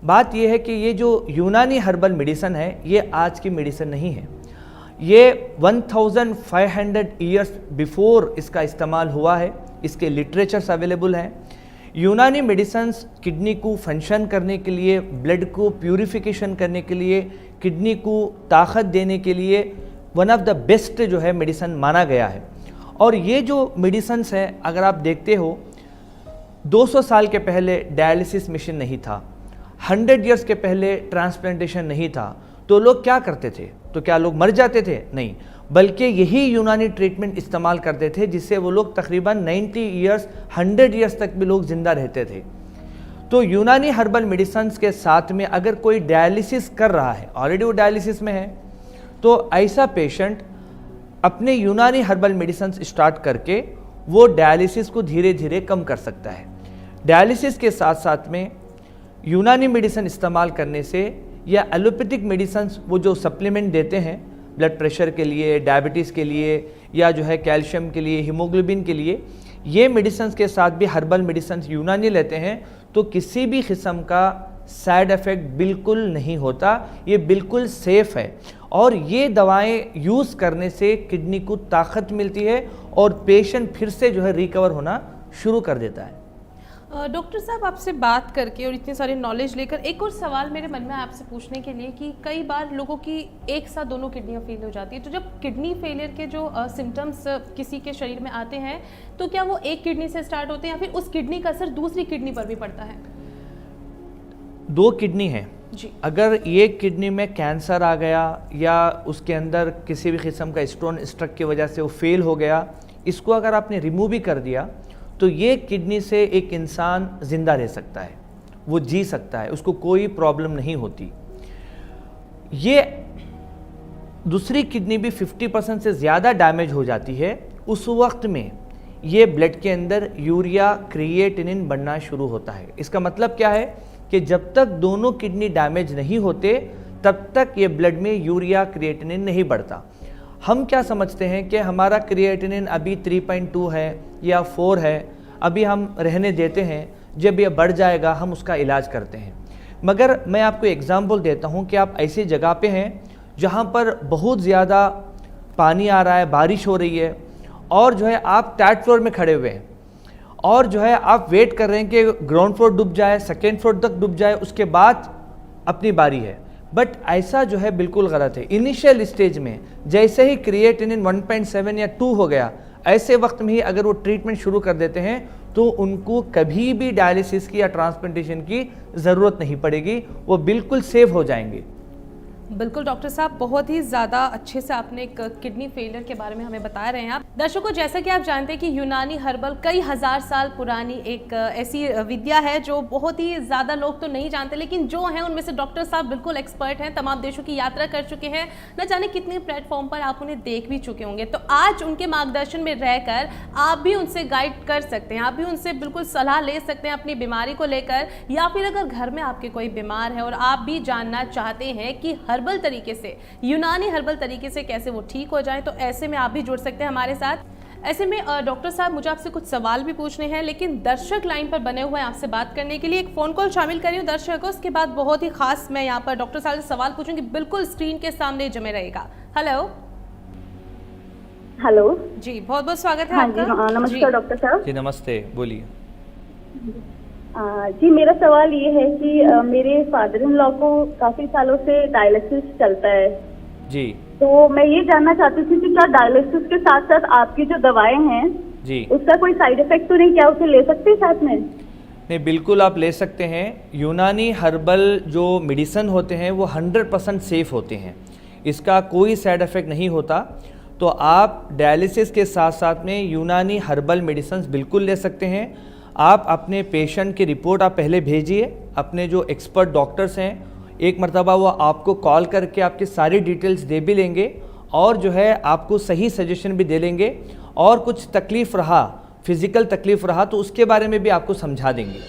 बात यह है कि ये जो यूनानी हर्बल मेडिसन है ये आज की मेडिसन नहीं है। ये 1500 ईयर्स बिफोर इसका इस्तेमाल हुआ है। इसके लिटरेचर्स अवेलेबल हैं। यूनानी मेडिसन्स किडनी को फंक्शन करने के लिए, ब्लड को प्यूरिफिकेशन करने के लिए, किडनी को ताकत देने के लिए वन ऑफ द बेस्ट जो है मेडिसन माना गया है। और ये जो मेडिसन्स है, अगर आप देखते हो 200 साल के पहले डायलिसिस मशीन नहीं था, 100 ईयर्स के पहले ट्रांसप्लांटेशन नहीं था, तो लोग क्या करते थे? तो क्या लोग मर जाते थे? नहीं, बल्कि यही यूनानी ट्रीटमेंट इस्तेमाल करते थे जिससे वो लोग तकरीबन 90 ईयर्स 100 ईयर्स तक भी लोग ज़िंदा रहते थे। तो यूनानी हर्बल मेडिसन्स के साथ में अगर कोई डायलिसिस कर रहा है, ऑलरेडी वो डायलिसिस में है, तो ऐसा पेशेंट अपने यूनानी हर्बल मेडिसन्स स्टार्ट करके वो डायलिसिस को धीरे धीरे कम कर सकता है। डायलिसिस के साथ साथ में यूनानी मेडिसिन इस्तेमाल करने से या एलोपैथिक मेडिसन्स वो जो सप्लीमेंट देते हैं ब्लड प्रेशर के लिए, डायबिटीज़ के लिए, या जो है कैल्शियम के लिए, हीमोग्लोबिन के लिए, ये मेडिसन्स के साथ भी हर्बल मेडिसन्स यूनानी लेते हैं तो किसी भी किस्म का साइड इफ़ेक्ट बिल्कुल नहीं होता। ये बिल्कुल सेफ़ है और ये दवाएं यूज़ करने से किडनी को ताकत मिलती है और पेशेंट फिर से जो है रिकवर होना शुरू कर देता है। डॉक्टर साहब, आपसे बात करके और इतनी सारी नॉलेज लेकर एक और सवाल मेरे मन में आपसे पूछने के लिए कि कई बार लोगों की एक साथ दोनों किडनियाँ फेल हो जाती है, तो जब किडनी फेलियर के जो सिम्टम्स किसी के शरीर में आते हैं तो क्या वो एक किडनी से स्टार्ट होते हैं या फिर उस किडनी का असर दूसरी किडनी पर भी पड़ता है? 2 किडनी है जी। अगर एक किडनी में कैंसर आ गया या उसके अंदर किसी भी किस्म का स्टोन स्ट्रक की वजह से वो फेल हो गया, इसको अगर आपने रिमूव भी कर दिया तो ये किडनी से एक इंसान ज़िंदा रह सकता है, वो जी सकता है, उसको कोई प्रॉब्लम नहीं होती। ये दूसरी किडनी भी 50% से ज़्यादा डैमेज हो जाती है, उस वक्त में ये ब्लड के अंदर यूरिया क्रिएटिनिन बनना शुरू होता है। इसका मतलब क्या है कि जब तक दोनों किडनी डैमेज नहीं होते तब तक ये ब्लड में यूरिया क्रिएटिनिन नहीं बढ़ता। हम क्या समझते हैं कि हमारा क्रिएटिनिन अभी 3.2 है या 4 है, अभी हम रहने देते हैं, जब ये बढ़ जाएगा हम उसका इलाज करते हैं। मगर मैं आपको एग्जांपल देता हूँ कि आप ऐसी जगह पे हैं जहाँ पर बहुत ज़्यादा पानी आ रहा है, बारिश हो रही है और जो है आप थर्ड फ्लोर में खड़े हुए हैं और जो है आप वेट कर रहे हैं कि ग्राउंड फ्लोर डूब जाए, सेकेंड फ्लोर तक डूब जाए, उसके बाद अपनी बारी है। बट ऐसा जो है बिल्कुल गलत है। इनिशियल स्टेज में जैसे ही क्रिएटिनिन 1.7 या 2 हो गया, ऐसे वक्त में ही अगर वो ट्रीटमेंट शुरू कर देते हैं तो उनको कभी भी डायलिसिस की या ट्रांसप्लांटेशन की ज़रूरत नहीं पड़ेगी, वो बिल्कुल सेफ हो जाएंगे। बिल्कुल डॉक्टर साहब, बहुत ही ज़्यादा अच्छे से आपने एक किडनी फेलियर के बारे में हमें बता रहे हैं। आप दर्शकों, जैसा कि आप जानते हैं कि यूनानी हर्बल कई हज़ार साल पुरानी एक ऐसी विद्या है जो बहुत ही ज़्यादा लोग तो नहीं जानते, लेकिन जो हैं उनमें से डॉक्टर साहब बिल्कुल एक्सपर्ट हैं, तमाम देशों की यात्रा कर चुके हैं, न जाने कितने प्लेटफॉर्म पर आप उन्हें देख भी चुके होंगे। तो आज उनके मार्गदर्शन में रहकर आप भी उनसे गाइड कर सकते हैं, आप भी उनसे बिल्कुल सलाह ले सकते हैं अपनी बीमारी को लेकर, या फिर अगर घर में आपके कोई बीमार है और आप भी जानना चाहते हैं कि हर्बल तरीके से, यूनानी हर्बल तरीके से कैसे वो ठीक हो जाए, तो ऐसे में आप भी जुड़ सकते हैं हमारे साथ। ऐसे में डॉक्टर साहब, मुझे आपसे कुछ सवाल भी पूछने हैं, लेकिन दर्शक लाइन पर बने हुए हैं आपसे बात करने के लिए। एक फ़ोन कॉल शामिल करिए दर्शक को, उसके बाद बहुत ही खास मैं यहाँ पर डॉक्टर साहब से सवाल पूछूंगी, बिल्कुल स्क्रीन के सामने जमे रहेगा। हेलो हेलो जी, बहुत बहुत स्वागत है हाँ आपका। जी, नमस्कार डॉक्टर साहब जी नमस्ते, बोलिए। जी, मेरा सवाल ये है कि मेरे फादर इन लॉ को काफी सालों से डायलिसिस चलता है जी। तो मैं ये जानना चाहती थी कि क्या डायलिसिस के साथ साथ आपकी जो दवाएं हैं जी, उसका कोई साइड इफेक्ट तो नहीं, क्या उसे ले सकते हैं साथ में? नहीं, बिल्कुल आप ले सकते हैं। यूनानी हर्बल जो मेडिसन होते हैं वो 100% सेफ़ होते हैं, इसका कोई साइड इफ़ेक्ट नहीं होता। तो आप डायलिसिस के साथ साथ में यूनानी हर्बल मेडिसिन बिल्कुल ले सकते हैं। आप अपने पेशेंट की रिपोर्ट आप पहले भेजिए, अपने जो एक्सपर्ट डॉक्टर्स हैं एक मरतबा वो आपको कॉल करके आपकी सारी डिटेल्स दे भी लेंगे और जो है आपको सही सजेशन भी दे लेंगे, और कुछ तकलीफ़ रहा, फिज़िकल तकलीफ़ रहा तो उसके बारे में भी आपको समझा देंगे।